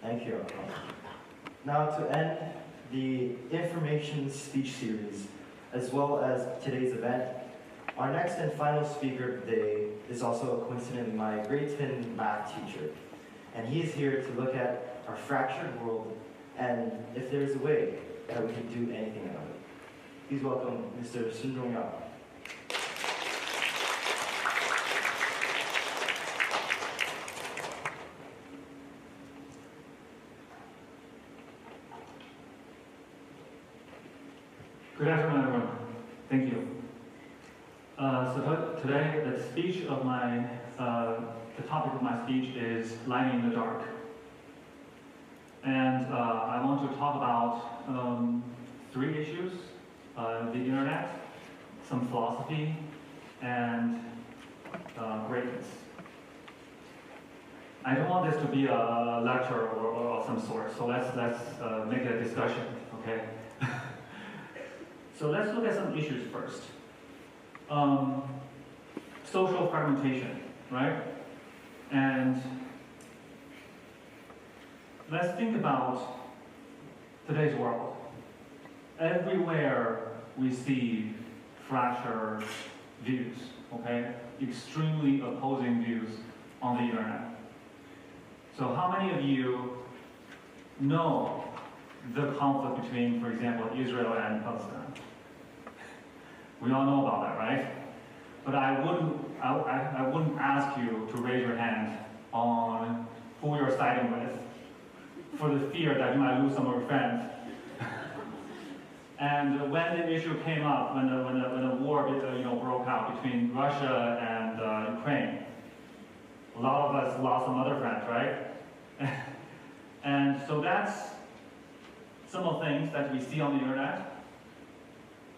Thank you. Now to end the information speech series, as well as today's event, our next and final speaker of the day is also coincidentally my grade 10 math teacher. And he is here to look at our fractured world and if there's a way that we can do anything about it. Please welcome Mr. Zhongyao. Good afternoon, everyone. Thank you. So today, the topic of my speech is lighting in the dark. And I want to talk about 3 issues, the internet, some philosophy, and greatness. I don't want this to be a lecture or some sort, so let's make it a discussion, okay? So let's look at some issues first. Social fragmentation, right? And let's think about today's world. Everywhere we see fractured views, okay? Extremely opposing views on the internet. So how many of you know the conflict between, for example, Israel and Palestine? We all know about that, right? But I wouldn't ask you to raise your hand on who you're siding with for the fear that you might lose some of your friends. And when the issue came up, when the war broke out between Russia and Ukraine, a lot of us lost some other friends, right? And so that's some of the things that we see on the internet.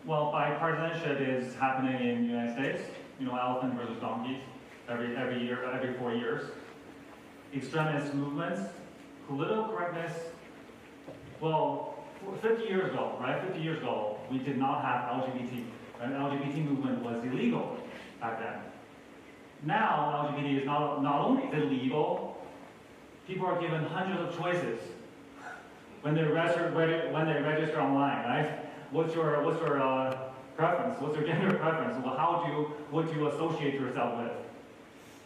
Well, bipartisanship is happening in the United States. Elephant versus donkeys every year, every 4 years. Extremist movements, political correctness. Well, 50 years ago, right? 50 years ago, we did not have LGBT. Right? LGBT movement was illegal back then. Now, LGBT is not only is it legal, people are given hundreds of choices when they register online, right? What's your preference? What's your gender preference? Well, what do you associate yourself with?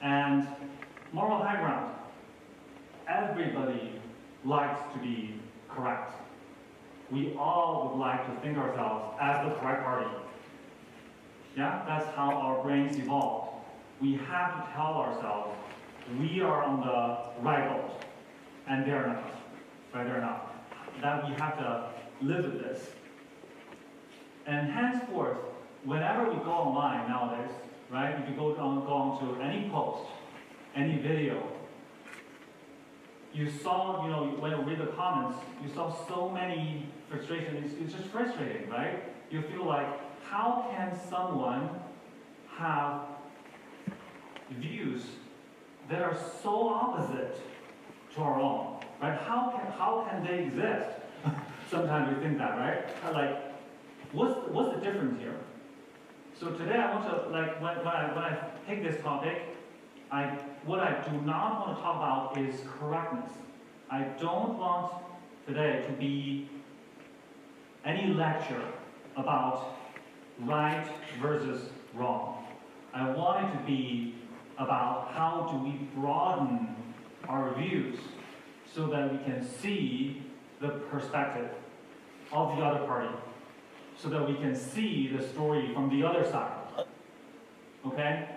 And moral high ground. Everybody likes to be correct. We all would like to think ourselves as the correct party. Yeah, that's how our brains evolved. We have to tell ourselves we are on the right boat, and they're not. Right? They're not. That we have to live with this. And henceforth, whenever we go online nowadays, right? If you go on to any post, any video, you saw, when you read the comments, you saw so many frustrations. It's just frustrating, right? You feel like, how can someone have views that are so opposite to our own, right? How can they exist? Sometimes we think that, right? Like, what's the difference here? So today I want to, when I take this topic, what I do not want to talk about is correctness. I don't want today to be any lecture about right versus wrong. I want it to be about how do we broaden our views so that we can see the perspective of the other party, so that we can see the story from the other side. Okay?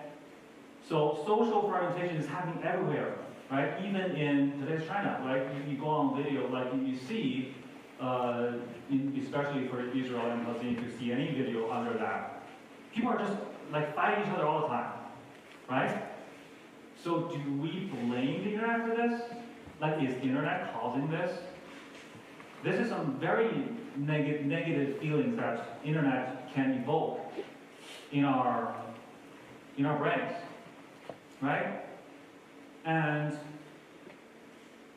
So social fragmentation is happening everywhere, right? Even in today's China, right? You go on video, like you see, especially for Israel and Palestine, if you see any video under that, people are just like fighting each other all the time, right? So do we blame the internet for this? Like, is the internet causing this? This is some very negative feelings that internet can evoke in our brains, right? And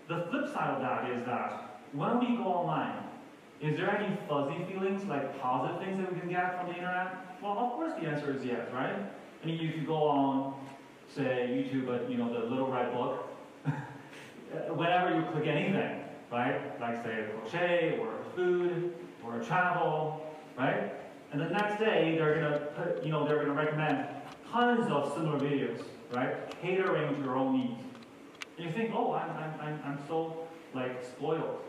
the flip side of that is that when we go online, is there any fuzzy feelings, like positive things that we can get from the internet? Well, of course the answer is yes, right? I mean, if you go on, say, YouTube, but the Little Red Book, whenever you click anything, right? Like say crochet or food or travel, right? And the next day they're gonna put, they're gonna recommend tons of similar videos, right? Catering to your own needs. And you think, oh, I'm so like spoiled,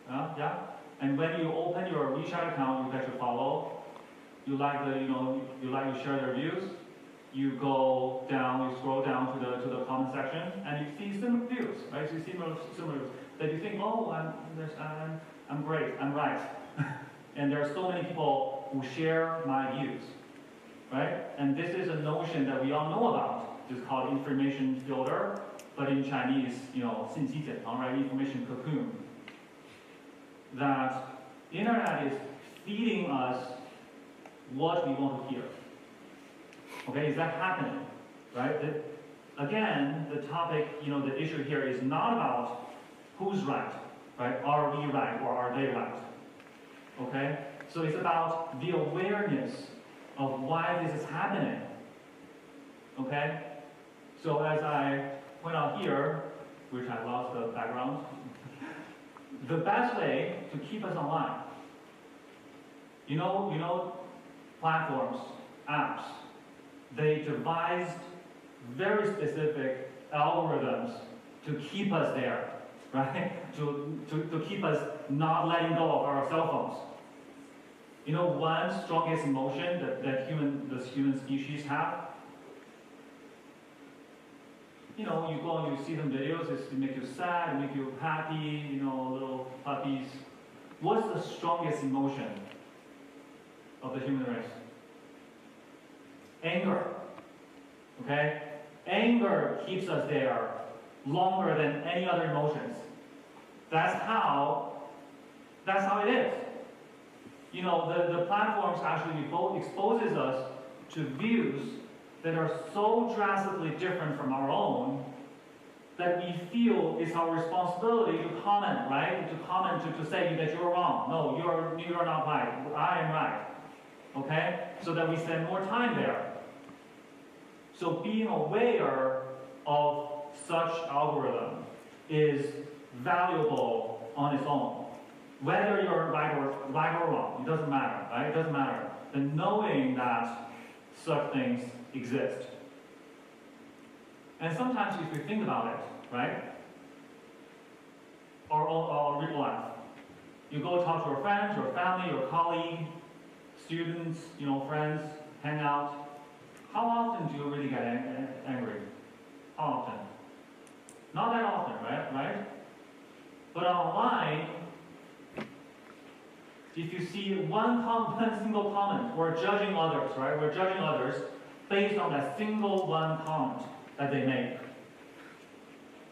yeah. And when you open your WeChat account, you get to follow. You like to share their views. You go down, you scroll down to the comment section, and you see similar views, right? You see similar that you think, oh, I'm great, I'm right. And there are so many people who share my views, right? And this is a notion that we all know about. It's called information filter, but in Chinese, 信息茧房, right? Information cocoon. That the internet is feeding us what we want to hear. Okay, is that happening? Right? Again, the topic, the issue here is not about who's right? Are we right or are they right? Okay? So it's about the awareness of why this is happening. Okay? So as I point out here, which I lost the background, the best way to keep us online, platforms, apps, they devised very specific algorithms to keep us there, right? To keep us not letting go of our cell phones. One strongest emotion that the human species have. You go and you see some videos, it make you sad, it make you happy, little puppies. What's the strongest emotion of the human race? Anger. Okay? Anger keeps us there longer than any other emotions. That's how it is. The platforms actually exposes us to views that are so drastically different from our own that we feel it's our responsibility to comment, right? To comment, to say that you're wrong. No, you're not right. I am right. Okay? So that we spend more time there. So being aware of such algorithm is valuable on its own. Whether you're right or wrong, it doesn't matter, right? It doesn't matter. The knowing that such things exist. And sometimes if you think about it, right? Or real life. You go talk to your friends, your family, your colleague, students, friends, hang out. How often do you really get angry? How often? Not that often, right? But online, if you see one single comment, we're judging others, right? We're judging others based on that single one comment that they make.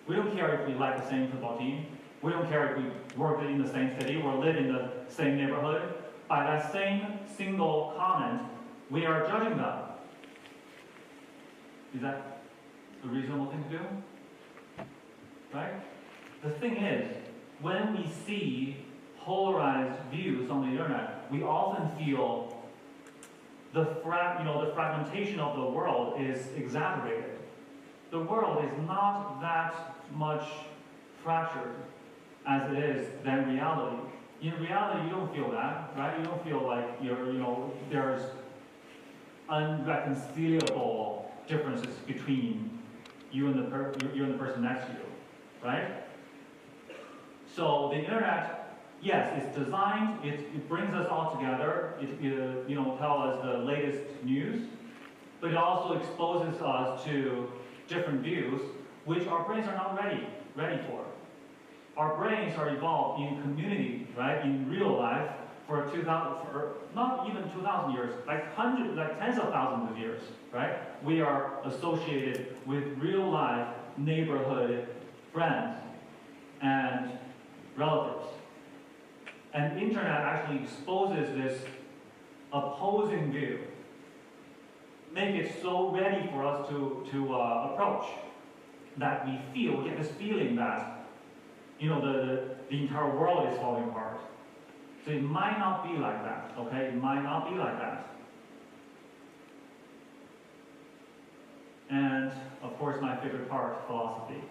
We don't care if we like the same football team. We don't care if we work in the same city or live in the same neighborhood. By that same single comment, we are judging them. Is that a reasonable thing to do? Right? The thing is, when we see polarized views on the internet, we often feel the fragmentation of the world is exaggerated. The world is not that much fractured as it is than reality. In reality, you don't feel that, right? You don't feel like there's unreconcilable differences between you and the person next to you, right? So the internet, yes, it's designed. It brings us all together. It tells us the latest news, but it also exposes us to different views, which our brains are not ready for. Our brains are evolved in community, right? In real life for not even 2,000 years, like tens of thousands of years, right? We are associated with real life neighborhood friends and relatives. And the internet actually exposes this opposing view, make it so ready for us to approach that we get this feeling that the entire world is falling apart. So it might not be like that, okay? It might not be like that. And of course, my favorite part, philosophy.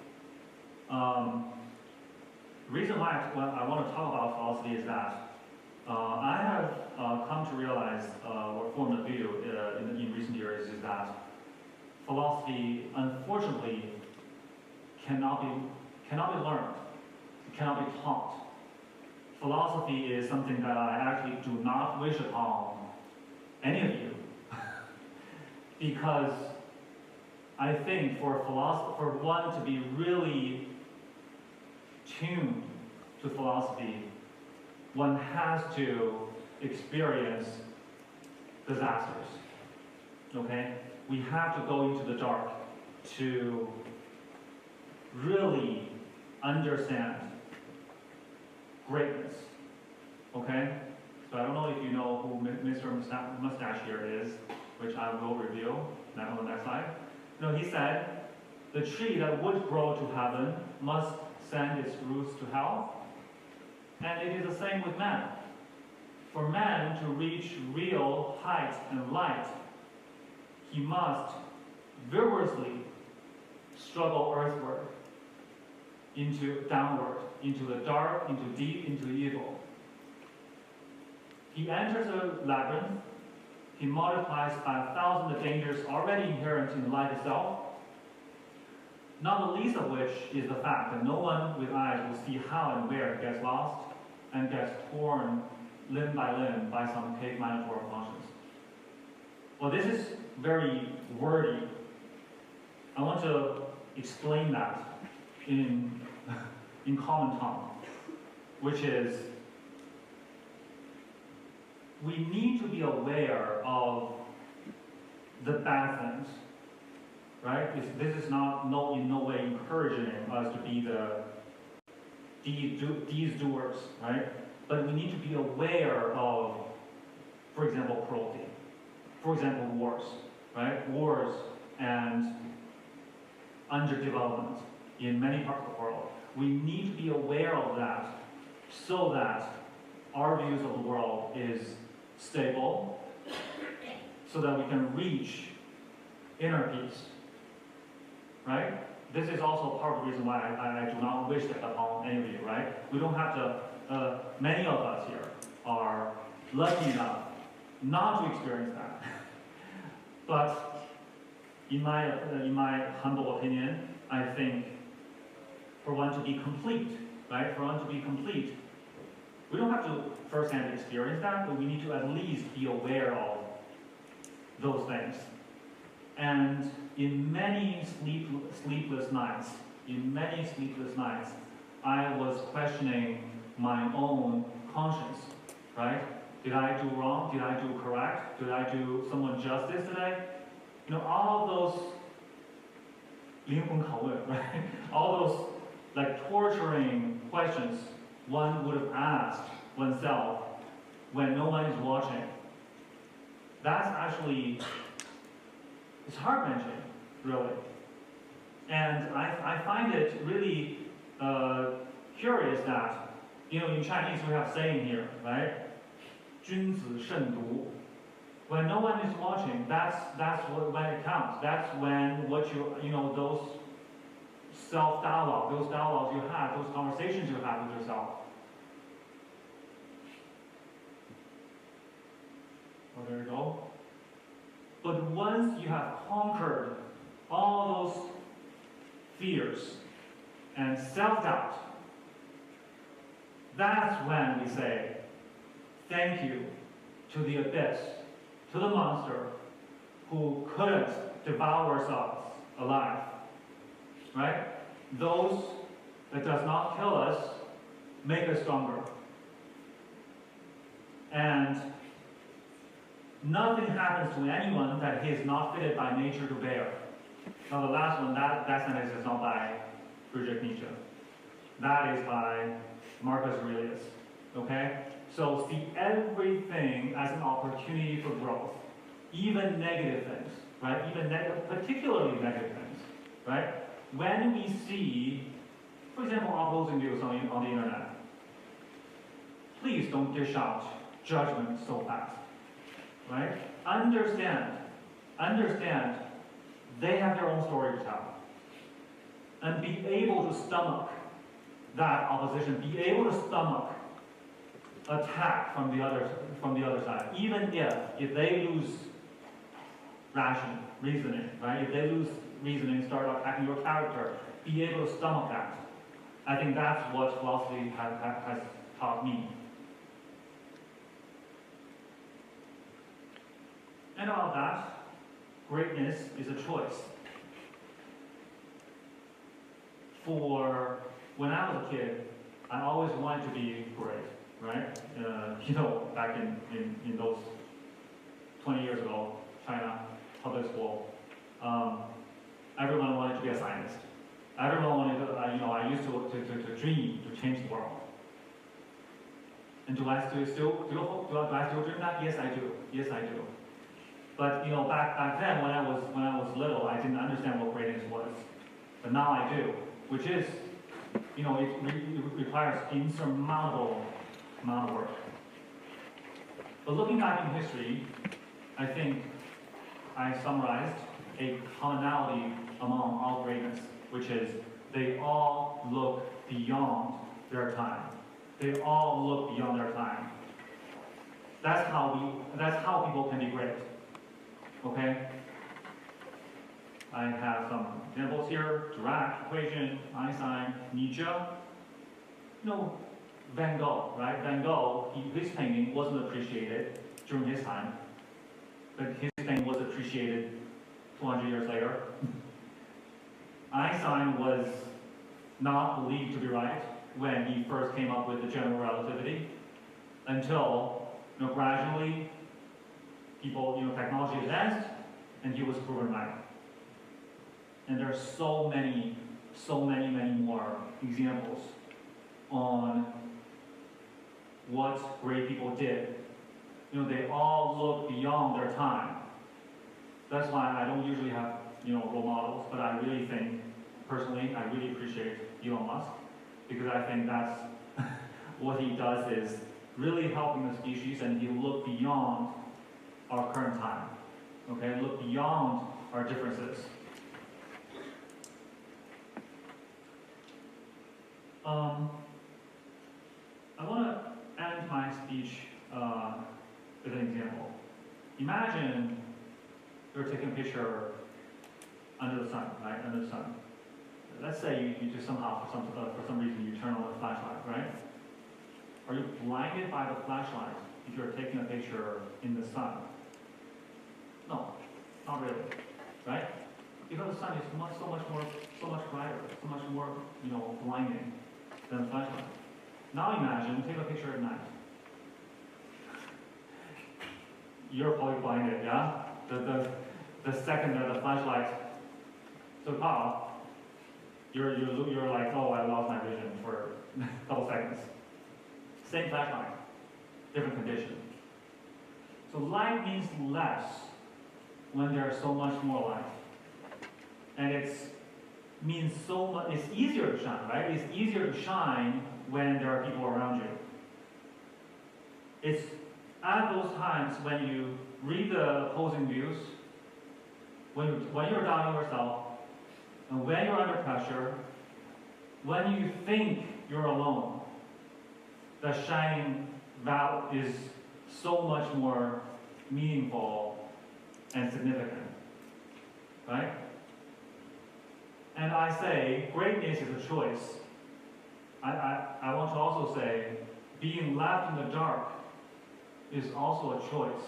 The reason why I want to talk about philosophy is that I have come to realize or formed a view in recent years is that philosophy, unfortunately, cannot be learned, it cannot be taught. Philosophy is something that I actually do not wish upon any of you, because I think for one to be really tuned to philosophy, one has to experience disasters. Okay? We have to go into the dark to really understand greatness. Okay? So I don't know if you know who Mr. Mustache here is, which I will reveal on the next slide. You know, he said, the tree that would grow to heaven must send its roots to hell. And it is the same with man. For man to reach real height and light, he must vigorously struggle earthward, downward, into the dark, into deep, into evil. He enters a labyrinth. He multiplies by 1,000 the dangers already inherent in life itself, not the least of which is the fact that no one with eyes will see how and where he gets lost and gets torn limb by limb by some cave minotaur conscience. Well, this is very wordy. I want to explain that in common tongue, which is we need to be aware of the bad things, right? This is not in no way encouraging us to be these doers, right? But we need to be aware of, for example, cruelty, for example, wars, right? Wars and underdevelopment in many parts of the world. We need to be aware of that so that our views of the world is stable, so that we can reach inner peace, right? This is also part of the reason why I do not wish that upon any of you, right? We don't have to, many of us here are lucky enough not to experience that. But in my humble opinion, I think for one to be complete, right? For one to be complete, we don't have to firsthand experience that, but we need to at least be aware of those things. And in many sleepless nights, I was questioning my own conscience, right? Did I do wrong? Did I do correct? Did I do someone justice today? You know, all of those 灵魂拷问, right? All those like torturing questions one would have asked oneself when no one is watching. That's actually, it's heart-wrenching, really. And I find it really curious that, you know, in Chinese we have saying here, right? 君子慎独. When no one is watching, that's when it counts. That's when you know, those self-dialogue, those dialogues you have, those conversations you have with yourself. Oh, there you go. But once you have conquered all those fears and self-doubt, that's when we say, thank you to the abyss, to the monster who couldn't devour us alive, right? Those that does not kill us make us stronger. And nothing happens to anyone that he is not fitted by nature to bear. Now the last one, that sentence is not by Friedrich Nietzsche. That is by Marcus Aurelius, okay? So see everything as an opportunity for growth, even negative things, right? Even particularly negative things, right? When we see, for example, opposing views on the internet, please don't dish out judgment so fast, right? Understand, they have their own story to tell, and be able to stomach that opposition, be able to stomach attack from the other side, even if they lose reasoning, right? If they lose reasoning, start attacking your character, be able to stomach that. I think that's what philosophy has taught me. And about that, greatness is a choice. For when I was a kid, I always wanted to be great, right? Back in those 20 years ago, China, public school, everyone wanted to be a scientist. Everyone wanted to, I used to dream to change the world. And do I still dream that? Yes, I do. Yes, I do. But back then, when I was little, I didn't understand what greatness was. But now I do, which is, it requires insurmountable amount of work. But looking back in history, I think I summarized a commonality among all greatness, which is they all look beyond their time. They all look beyond their time. That's how people can be great. Okay? I have some examples here: Dirac equation, Einstein, Nietzsche. Van Gogh, right? Van Gogh, his painting wasn't appreciated during his time, but his painting was appreciated 200 years later. Einstein was not believed to be right when he first came up with the general relativity, until gradually technology advanced and he was proven right. And there are so many more examples on what great people did. They all look beyond their time. That's why I don't usually have role models, but I really think, personally, I really appreciate Elon Musk, because I think that's what he does is really helping the species, and he look beyond our current time. Okay, look beyond our differences. I want to end my speech with an example. Imagine you're taking a picture under the sun, right? Under the sun. Let's say you just somehow, for some reason, you turn on the flashlight, right? Are you blinded by the flashlight if you're taking a picture in the sun? No, not really, right? Because the sun is so much brighter, so much more, blinding than the flashlight. Now imagine, take a picture at night. You're probably blinded, yeah? The second that the flashlight took off, you're like, oh, I lost my vision for a couple seconds. Same flashlight, different condition. So light means less when there's so much more light. And it's easier to shine, right? It's easier to shine when there are people around you. It's at those times when you read the opposing views, when you're doubting yourself, and when you're under pressure, when you think you're alone, the shining is so much more meaningful and significant, right? And I say, greatness is a choice. I want to also say, being left in the dark is also a choice.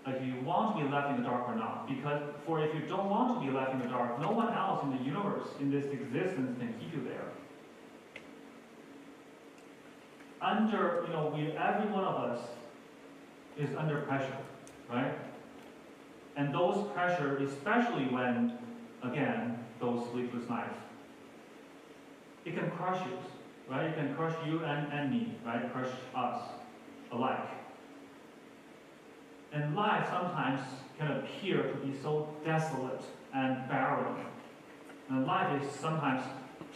Like, you want to be left in the dark or not. Because if you don't want to be left in the dark, no one else in the universe, in this existence, can keep you there. Every one of us is under pressure, right? And those pressure, especially when, again, those sleepless nights, it can crush you, right? It can crush you and me, right? Crush us alike. And life sometimes can appear to be so desolate and barren. And life is sometimes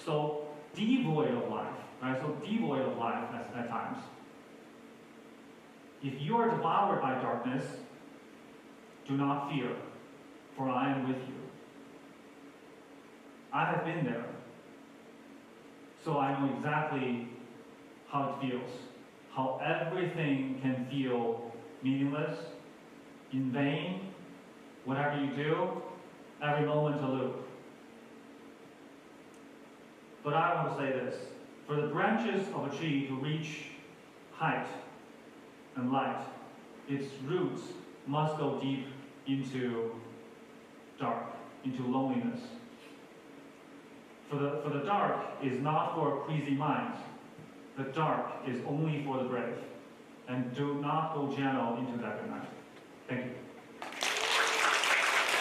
so devoid of life, right? So devoid of life at times. If you are devoured by darkness, do not fear, for I am with you. I have been there. So I know exactly how it feels, how everything can feel meaningless, in vain, whatever you do, every moment a loop. But I want to say this, for the branches of a tree to reach height and light, its roots must go deep into dark, into loneliness. For the dark is not for queasy minds. The dark is only for the brave. And do not go gentle into that good night. Thank you.